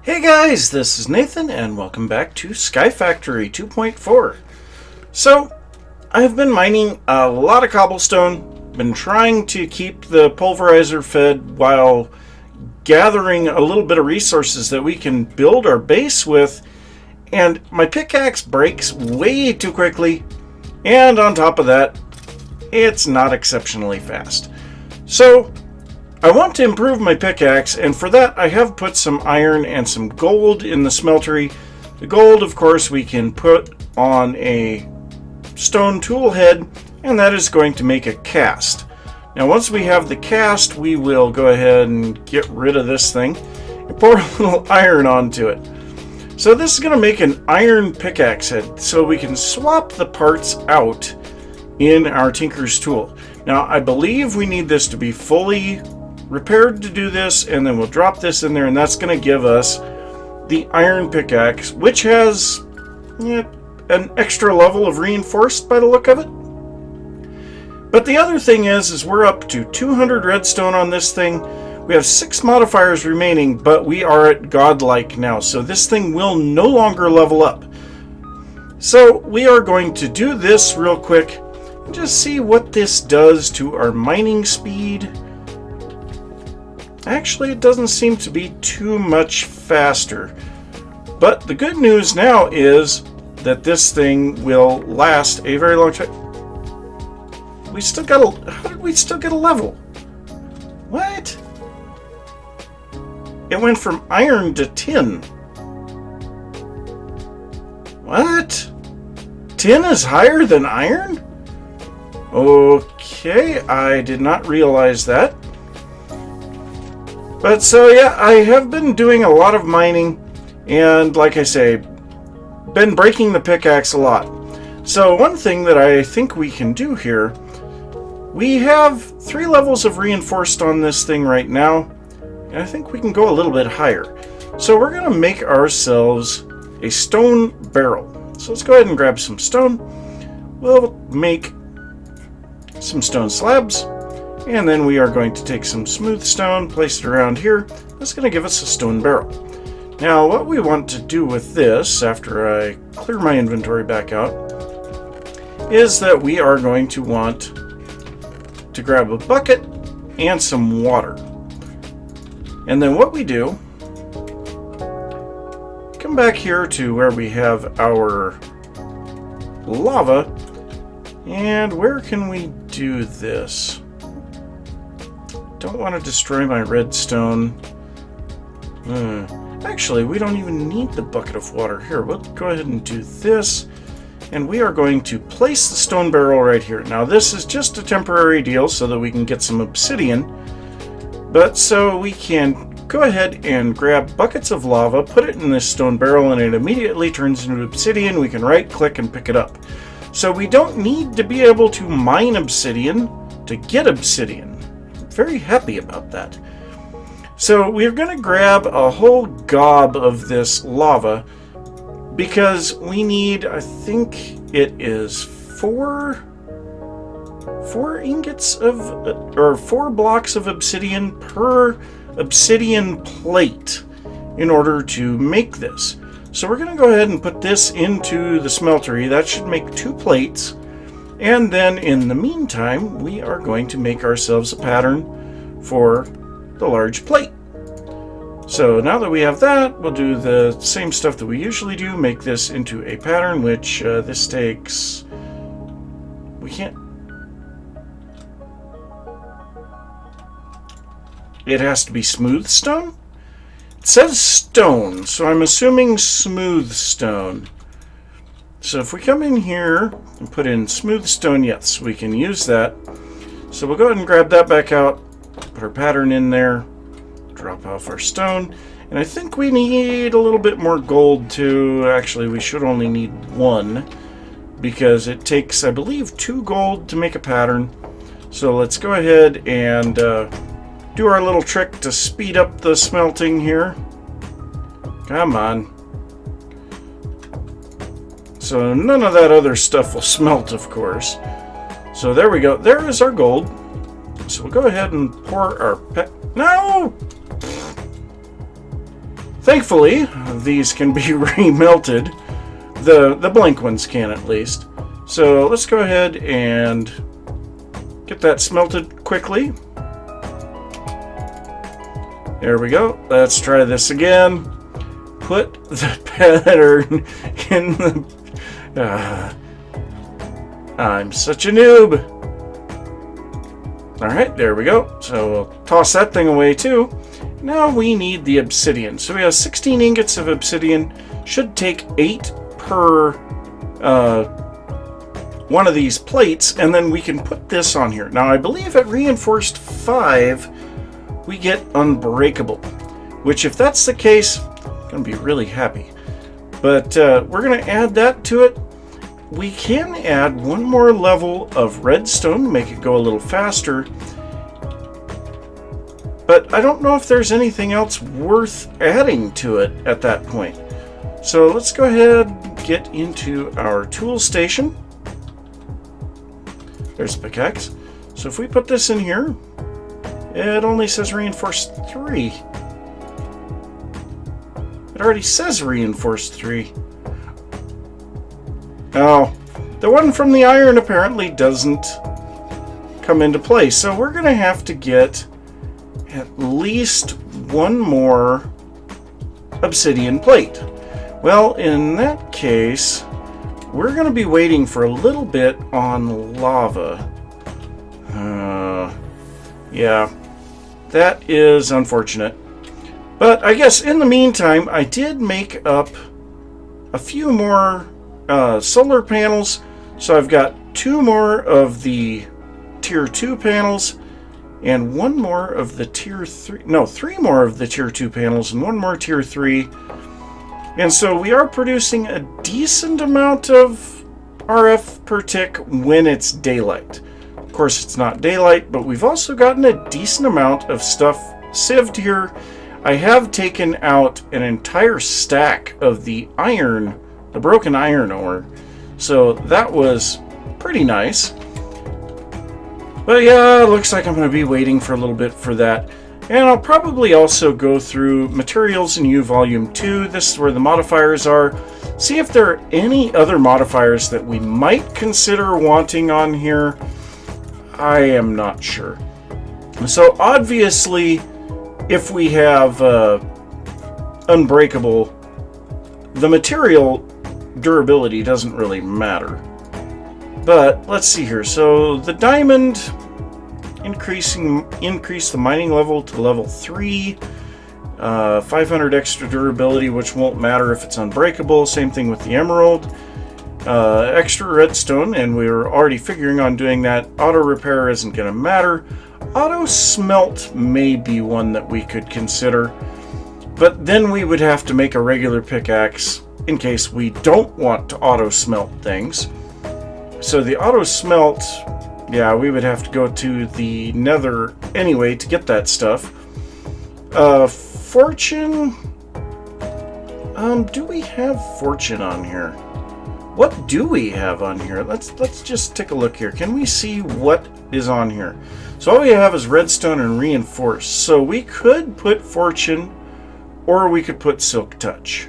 Hey guys, this is Nathan and welcome back to Sky Factory 2.4. So, I've been mining a lot of cobblestone, been trying to keep the pulverizer fed while gathering a little bit of resources that we can build our base with, and my pickaxe breaks way too quickly, and on top of that, it's not exceptionally fast. So, I want to improve my pickaxe, and for that I have put some iron and some gold in the smeltery. The gold, of course, we can put on a stone tool head, and that is going to make a cast. Now once we have the cast, we will go ahead and get rid of this thing and pour a little iron onto it. So this is going to make an iron pickaxe head, so we can swap the parts out in our tinker's tool. Now I believe we need this to be fully repaired to do this, and then we'll drop this in there, and that's going to give us the iron pickaxe, which has an extra level of reinforced by the look of it. But the other thing is we're up to 200 redstone on this thing. We have 6 modifiers remaining, but we are at godlike now, so this thing will no longer level up. So we are going to do this real quick and just see what this does to our mining speed. Actually, it doesn't seem to be too much faster. But the good news now is that this thing will last a very long time. We still got a... How did we still get a level? What? It went from iron to tin. What? Tin is higher than iron? Okay, I did not realize that. But so yeah, I have been doing a lot of mining, and like I say, been breaking the pickaxe a lot. So one thing that I think we can do here, we have 3 levels of reinforced on this thing right now, and I think we can go a little bit higher. So we're going to make ourselves a stone barrel. So let's go ahead and grab some stone. We'll make some stone slabs. And then we are going to take some smooth stone, place it around here. That's going to give us a stone barrel. Now, what we want to do with this, after I clear my inventory back out, is that we are going to want to grab a bucket and some water. And then what we do, come back here to where we have our lava. And where can we do this? Don't want to destroy my redstone. Actually, we don't even need the bucket of water. Here, we'll go ahead and do this. And we are going to place the stone barrel right here. Now, this is just a temporary deal so that we can get some obsidian. But so we can go ahead and grab buckets of lava, put it in this stone barrel, and it immediately turns into obsidian. We can right-click and pick it up. So we don't need to be able to mine obsidian to get obsidian. Very happy about that. So we're going to grab a whole gob of this lava because we need, I think it is 4 ingots of, or 4 blocks of obsidian per obsidian plate in order to make this. So we're going to go ahead and put this into the smeltery. That should make 2 plates. And then in the meantime, we are going to make ourselves a pattern for the large plate. So now that we have that, we'll do the same stuff that we usually do, make this into a pattern, which this takes... We can't... It has to be smooth stone? It says stone, so I'm assuming smooth stone. So if we come in here and put in smooth stone, yes, we can use that. So we'll go ahead and grab that back out, put our pattern in there, drop off our stone. And I think we need a little bit more gold too. Actually, we should only need 1 because it takes, I believe, 2 gold to make a pattern. So let's go ahead and do our little trick to speed up the smelting here. Come on. So none of that other stuff will smelt, of course. So there we go. There is our gold. So we'll go ahead and pour our No! Thankfully, these can be remelted. The blank ones can, at least. So let's go ahead and get that smelted quickly. There we go. Let's try this again. Put the pattern in the... I'm such a noob. Alright, there we go. So we'll toss that thing away too. Now we need the obsidian. So we have 16 ingots of obsidian. Should take 8 per one of these plates, and then we can put this on here. Now I believe at reinforced 5 we get unbreakable, which if that's the case, I'm going to be really happy. But we're going to add that to it. We can add one more level of redstone to make it go a little faster. But I don't know if there's anything else worth adding to it at that point. So let's go ahead and get into our tool station. There's a pickaxe. So if we put this in here, it only says reinforced 3. It already says reinforced 3. Oh, the one from the iron apparently doesn't come into play. So we're going to have to get at least one more obsidian plate. Well, in that case, we're going to be waiting for a little bit on lava. Yeah, that is unfortunate. But I guess in the meantime, I did make up a few more solar panels. So I've got 2 more of the tier 2 panels and 1 more of the tier 3. No, 3 more of the tier 2 panels and 1 more tier 3. And so we are producing a decent amount of RF per tick when it's daylight. Of course, it's not daylight, but we've also gotten a decent amount of stuff sieved here. I have taken out an entire stack of the iron, the broken iron ore. So that was pretty nice. But yeah, it looks like I'm going to be waiting for a little bit for that. And I'll probably also go through Materials in U Volume 2. This is where the modifiers are. See if there are any other modifiers that we might consider wanting on here. I am not sure. So obviously, if we have Unbreakable, the material durability doesn't really matter. But let's see here. So the diamond, increase the mining level to level 3. 500 extra durability, which won't matter if it's unbreakable. Same thing with the emerald. Extra redstone, and we were already figuring on doing that. Auto repair isn't going to matter. Auto smelt may be one that we could consider, but then we would have to make a regular pickaxe in case we don't want to auto smelt things. So the auto smelt, yeah, we would have to go to the nether anyway to get that stuff. Fortune, do we have fortune on here? What do we have on here? Let's just take a look here. Can we see what is on here? So all we have is redstone and reinforced. So we could put fortune, or we could put silk touch.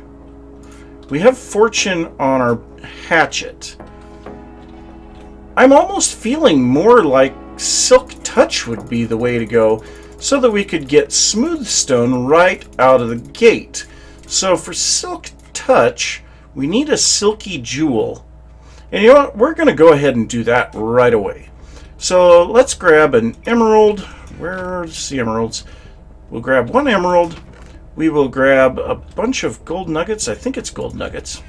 We have fortune on our hatchet. I'm almost feeling more like silk touch would be the way to go, so that we could get smooth stone right out of the gate. So for silk touch, we need a silky jewel. And you know what? We're going to go ahead and do that right away. So let's grab an emerald. Where's the emeralds? We'll grab 1 emerald. We will grab a bunch of gold nuggets. I think it's gold nuggets.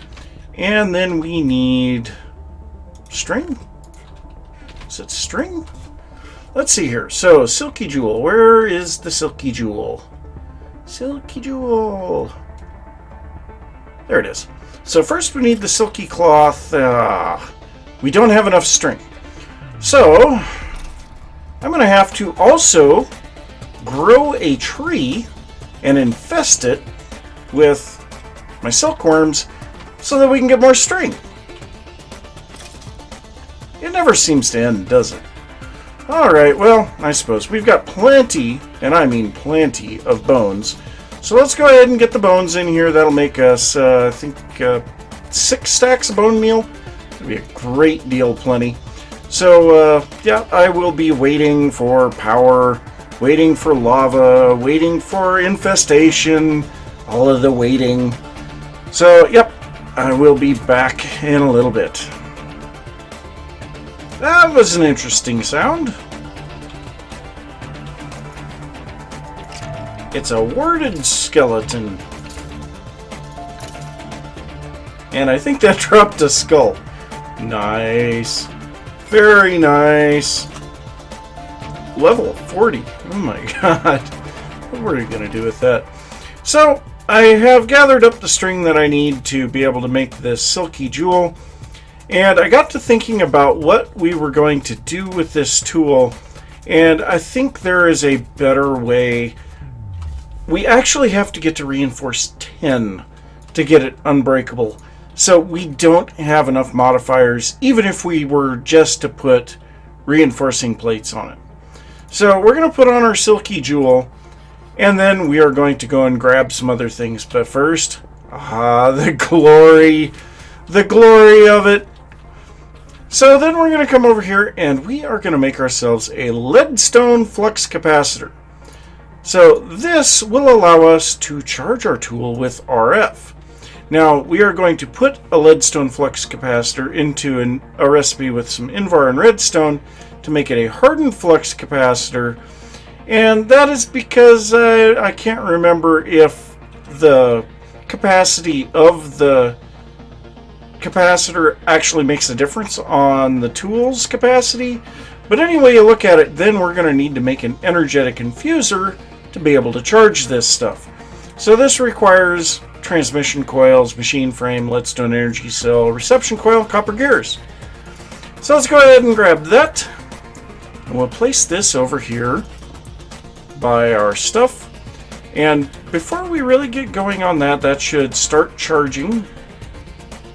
And then we need string. Is it string? Let's see here. So, silky jewel. Where is the silky jewel? Silky jewel. There it is. So first we need the silky cloth. We don't have enough string. So, I'm going to have to also grow a tree and infest it with my silkworms so that we can get more string. It never seems to end, does it? Alright, well, I suppose we've got plenty, and I mean plenty, of bones. So let's go ahead and get the bones in here. That'll make us, I think, 6 stacks of bone meal. It'll be a great deal plenty. So, yeah, I will be waiting for power, waiting for lava, waiting for infestation, all of the waiting. So, yep, I will be back in a little bit. That was an interesting sound. It's a worded skeleton. And I think that dropped a skull. Nice. Very nice. Level 40. Oh my god. What were we going to do with that? So, I have gathered up the string that I need to be able to make this silky jewel. And I got to thinking about what we were going to do with this tool. And I think there is a better way. We actually have to get to reinforce 10 to get it unbreakable. So we don't have enough modifiers, even if we were just to put reinforcing plates on it. So we're going to put on our silky jewel, and then we are going to go and grab some other things. But first, the glory of it. So then we're going to come over here, and we are going to make ourselves a leadstone flux capacitor. So this will allow us to charge our tool with RF. Now, we are going to put a leadstone flux capacitor into a recipe with some Invar and redstone to make it a hardened flux capacitor. And that is because I can't remember if the capacity of the capacitor actually makes a difference on the tool's capacity. But anyway you look at it, then we're going to need to make an energetic infuser to be able to charge this stuff. So this requires transmission coils, machine frame, leadstone energy cell, reception coil, copper gears. So let's go ahead and grab that. And we'll place this over here by our stuff. And before we really get going on that, that should start charging.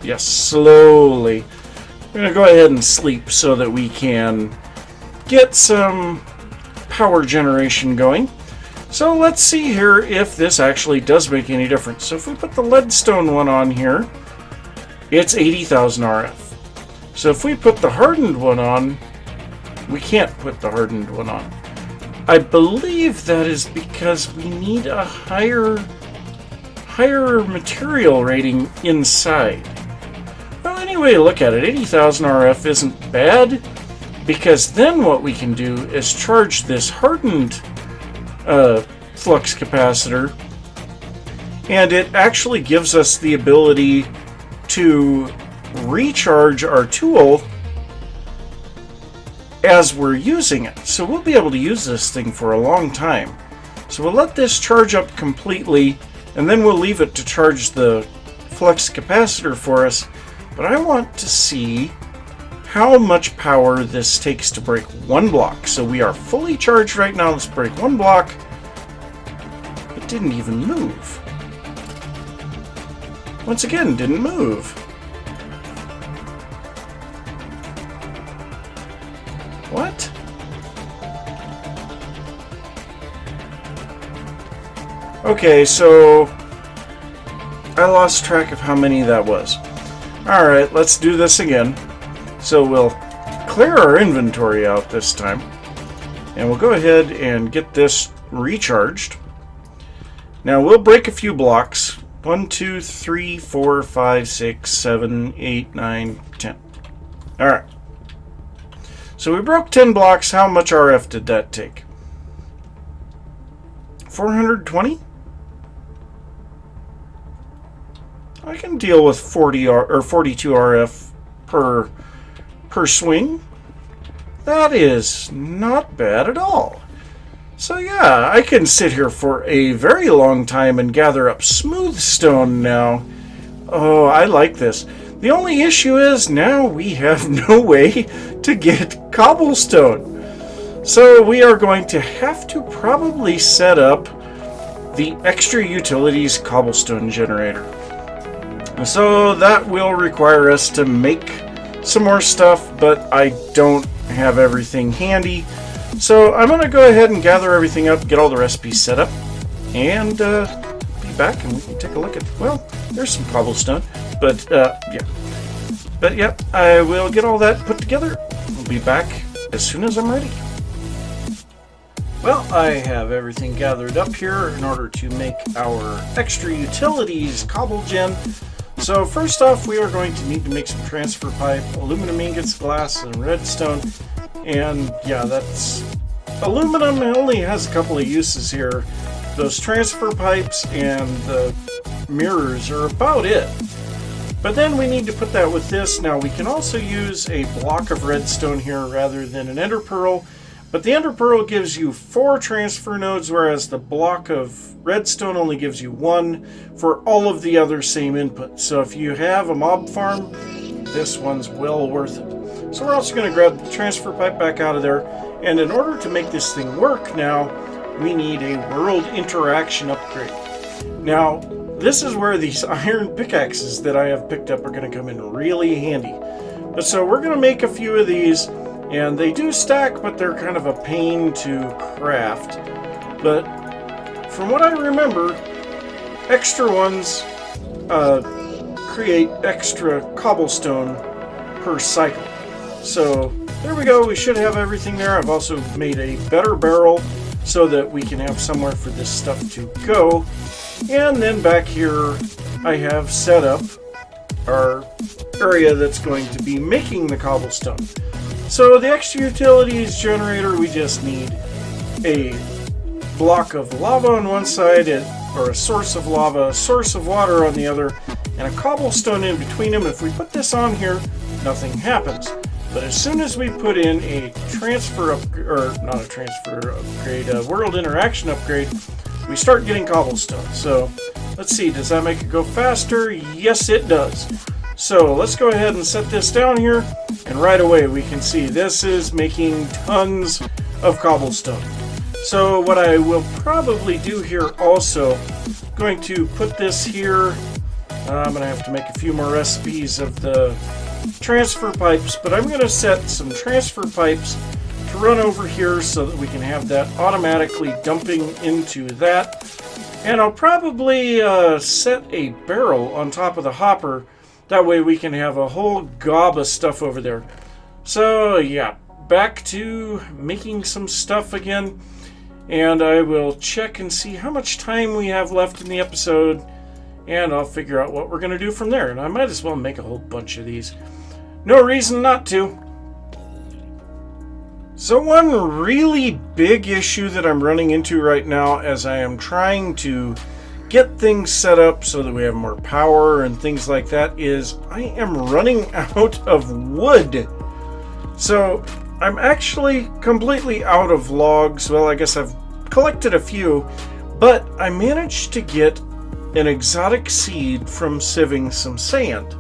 Yes, slowly. We're going to go ahead and sleep so that we can get some power generation going. So let's see here if this actually does make any difference. So if we put the leadstone one on here, it's 80,000 RF. So if we put the hardened one on, we can't put the hardened one on. I believe that is because we need a higher material rating inside. Well, anyway, look at it. 80,000 RF isn't bad, because then what we can do is charge this hardened flux capacitor, and it actually gives us the ability to recharge our tool as we're using it. So we'll be able to use this thing for a long time. So we'll let this charge up completely, and then we'll leave it to charge the flux capacitor for us. But I want to see how much power this takes to break one block. So we are fully charged right now. Let's break one block. It didn't even move. Once again, didn't move. What? Okay, so I lost track of how many that was. Alright, let's do this again. So we'll clear our inventory out this time. And we'll go ahead and get this recharged. Now we'll break a few blocks. 1, 2, 3, 4, 5, 6, 7, 8, 9, 10. Alright. So we broke 10 blocks. How much RF did that take? 420? I can deal with 40 or 42 RF per swing. That is not bad at all. So yeah, I can sit here for a very long time and gather up smooth stone now. Oh, I like this. The only issue is now we have no way to get cobblestone. So we are going to have to probably set up the extra utilities cobblestone generator. So that will require us to make some more stuff, but I don't have everything handy. So I'm going to go ahead and gather everything up, get all the recipes set up, and head back and we can take a look at, well, there's some cobblestone, but yeah. But yeah, I will get all that put together. We'll be back as soon as I'm ready. Well, I have everything gathered up here in order to make our extra utilities cobble gen. So first off, we are going to need to make some transfer pipe, aluminum ingots, glass, and redstone. And yeah, that's aluminum. It only has a couple of uses here. Those transfer pipes and the mirrors are about it. But then we need to put that with this. Now we can also use a block of redstone here rather than an ender pearl. But the ender pearl gives you 4 transfer nodes, whereas the block of redstone only gives you 1 for all of the other same inputs. So if you have a mob farm, this one's well worth it. So we're also going to grab the transfer pipe back out of there. And in order to make this thing work now, we need a world interaction upgrade. Now, this is where these iron pickaxes that I have picked up are going to come in really handy. But so we're going to make a few of these. And they do stack, but they're kind of a pain to craft. But from what I remember, extra ones create extra cobblestone per cycle. So there we go. We should have everything there. I've also made a better barrel so that we can have somewhere for this stuff to go. And then back here, I have set up our area that's going to be making the cobblestone. So the extra utilities generator, we just need a block of lava on one side, or a source of lava, a source of water on the other, and a cobblestone in between them. If we put this on here, nothing happens. But as soon as we put in a transfer upgrade, or not a transfer upgrade, a world interaction upgrade, we start getting cobblestone. So let's see, does that make it go faster? Yes, it does. So let's go ahead and set this down here, and right away we can see this is making tons of cobblestone. So what I will probably do here also, going to put this here. I'm going to have to make a few more recipes of the transfer pipes, but I'm going to set some transfer pipes to run over here so that we can have that automatically dumping into that. And I'll probably set a barrel on top of the hopper. That way we can have a whole gob of stuff over there. So yeah, back to making some stuff again. And I will check and see how much time we have left in the episode. And I'll figure out what we're going to do from there. And I might as well make a whole bunch of these. No reason not to. So one really big issue that I'm running into right now as I am trying to get things set up so that we have more power and things like that is I am running out of wood. So I'm actually completely out of logs. Well, I guess I've collected a few, but I managed to get an exotic seed from sieving some sand.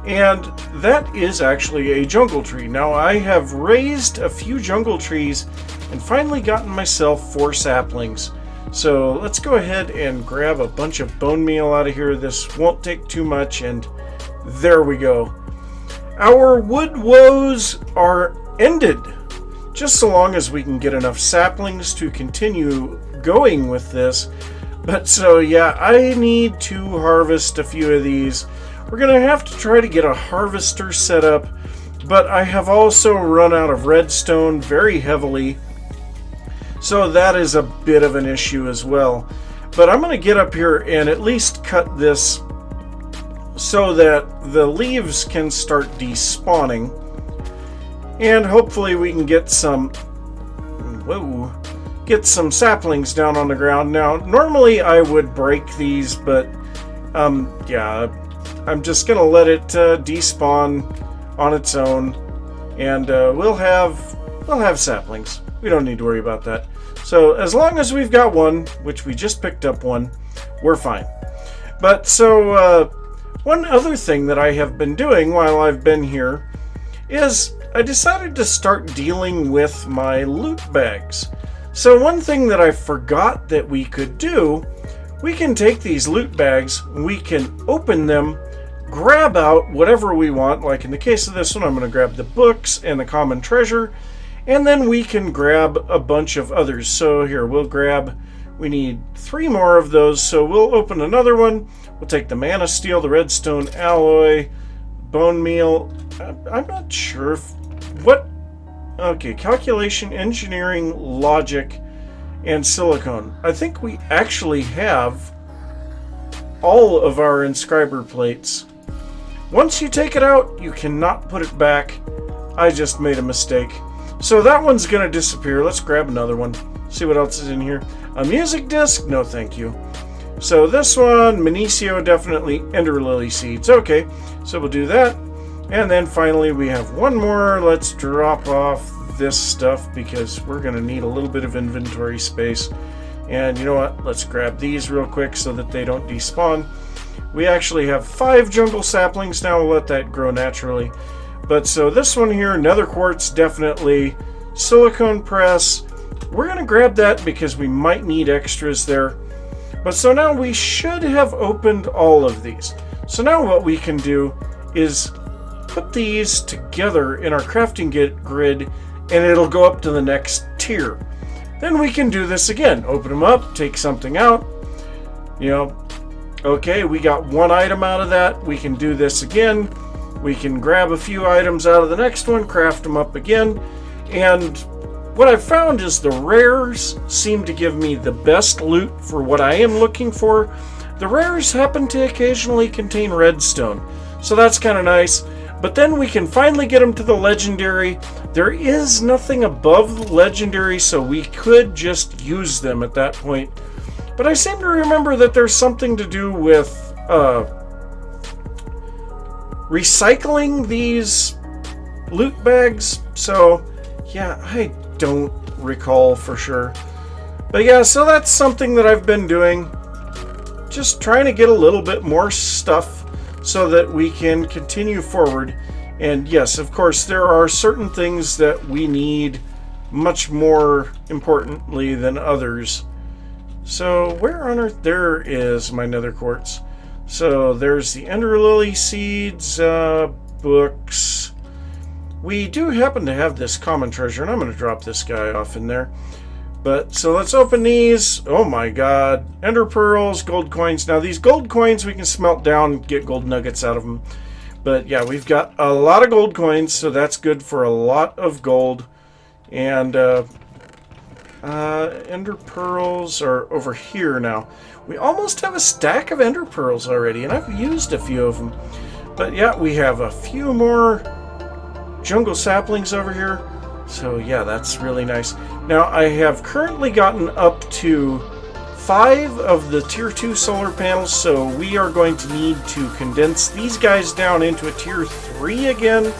And that is actually a jungle tree. Now I have raised a few jungle trees and finally gotten myself 4 saplings. So let's go ahead and grab a bunch of bone meal out of here. This won't take too much, and there we go. Our wood woes are ended, just so long as we can get enough saplings to continue going with this. But so yeah, I need to harvest a few of these. We're going to have to try to get a harvester set up, but I have also run out of redstone very heavily. So that is a bit of an issue as well. But I'm going to get up here and at least cut this so that the leaves can start despawning. And hopefully we can get some saplings down on the ground. Now, normally I would break these, but yeah, I'm just going to let it despawn on its own. And we'll have saplings. We don't need to worry about that. So as long as we've got one, which we just picked up one, we're fine. But so one other thing that I have been doing while I've been here is I decided to start dealing with my loot bags. So one thing that I forgot that we could do, we can take these loot bags, we can open them, grab out whatever we want. Like in the case of this one, I'm going to grab the books and the common treasure. And then we can grab a bunch of others. So here, we'll grab We need 3 more of those, so we'll open another one. We'll take the mana steel, the redstone alloy, bone meal. I'm not sure if... What? Okay, calculation, engineering, logic, and silicone. I think we actually have all of our inscriber plates. Once you take it out, you cannot put it back. I just made a mistake. So that one's going to disappear. Let's grab another one. See what else is in here. A music disc? No, thank you. So this one, Minicio, definitely Ender Lily seeds. Okay, so we'll do that. And then finally we have one more. Let's drop off this stuff because we're going to need a little bit of inventory space. And you know what? Let's grab these real quick so that they don't despawn. We actually have 5 jungle saplings now. We'll let that grow naturally. But so this one here, nether quartz, definitely. Silicone press. We're going to grab that because we might need extras there. But so now we should have opened all of these. So now what we can do is put these together in our crafting grid and it'll go up to the next tier. Then we can do this again. Open them up, take something out. You know, okay, we got 1 item out of that. We can do this again. We can grab a few items out of the next one, craft them up again. And what I've found is the rares seem to give me the best loot for what I am looking for. The rares happen to occasionally contain redstone, so that's kind of nice. But then we can finally get them to the legendary. There is nothing above the legendary, so we could just use them at that point. But I seem to remember that there's something to do with recycling these loot bags. So yeah, I don't recall for sure. But yeah, so that's something that I've been doing. Just trying to get a little bit more stuff so that we can continue forward. And yes, of course, there are certain things that we need much more importantly than others. So where on earth? There is my nether quartz. So there's the Ender Lily seeds, books. We do happen to have this common treasure, and I'm going to drop this guy off in there. But so let's open these. Oh my god. Ender pearls, gold coins. Now these gold coins we can smelt down and get gold nuggets out of them. But yeah, we've got a lot of gold coins, so that's good for a lot of gold. And ender pearls are over here now. We almost have a stack of ender pearls already, and I've used a few of them. But yeah, we have a few more jungle saplings over here. So yeah, that's really nice. Now I have currently gotten up to 5 of the tier 2 solar panels, so we are going to need to condense these guys down into a tier 3 again.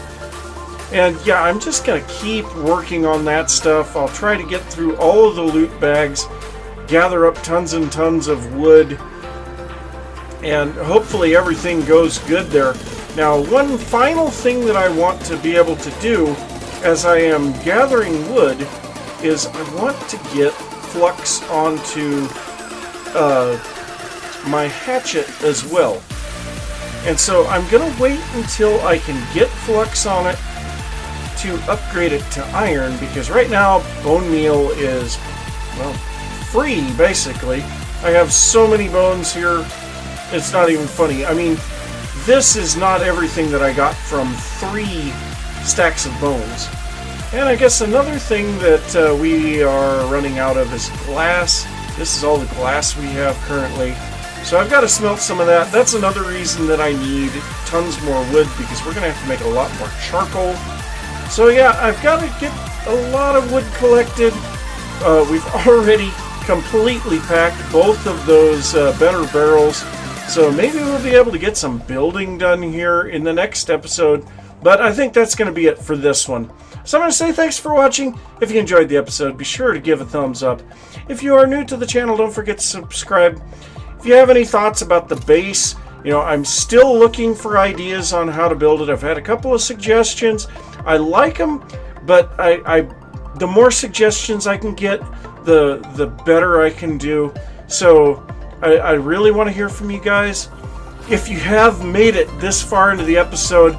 And yeah, I'm just going to keep working on that stuff. I'll try to get through all of the loot bags, gather up tons and tons of wood, and hopefully everything goes good there. Now, one final thing that I want to be able to do as I am gathering wood is I want to get flux onto my hatchet as well. And so I'm going to wait until I can get flux on it to upgrade it to iron, because right now bone meal is, well, free basically. I have so many bones here, it's not even funny. I mean, this is not everything that I got from 3 stacks of bones. And I guess another thing that we are running out of is glass. This is all the glass we have currently. So I've got to smelt some of that. That's another reason that I need tons more wood, because we're going to have to make a lot more charcoal. So yeah, I've got to get a lot of wood collected. We've already completely packed both of those better barrels. So maybe we'll be able to get some building done here in the next episode. But I think that's going to be it for this one. So I'm going to say thanks for watching. If you enjoyed the episode, be sure to give a thumbs up. If you are new to the channel, don't forget to subscribe. If you have any thoughts about the base, you know, I'm still looking for ideas on how to build it. I've had a couple of suggestions. I like them, but the more suggestions I can get, the better I can do. So I really want to hear from you guys. If you have made it this far into the episode,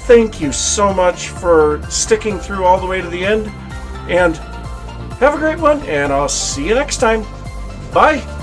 thank you so much for sticking through all the way to the end. And have a great one, and I'll see you next time. Bye!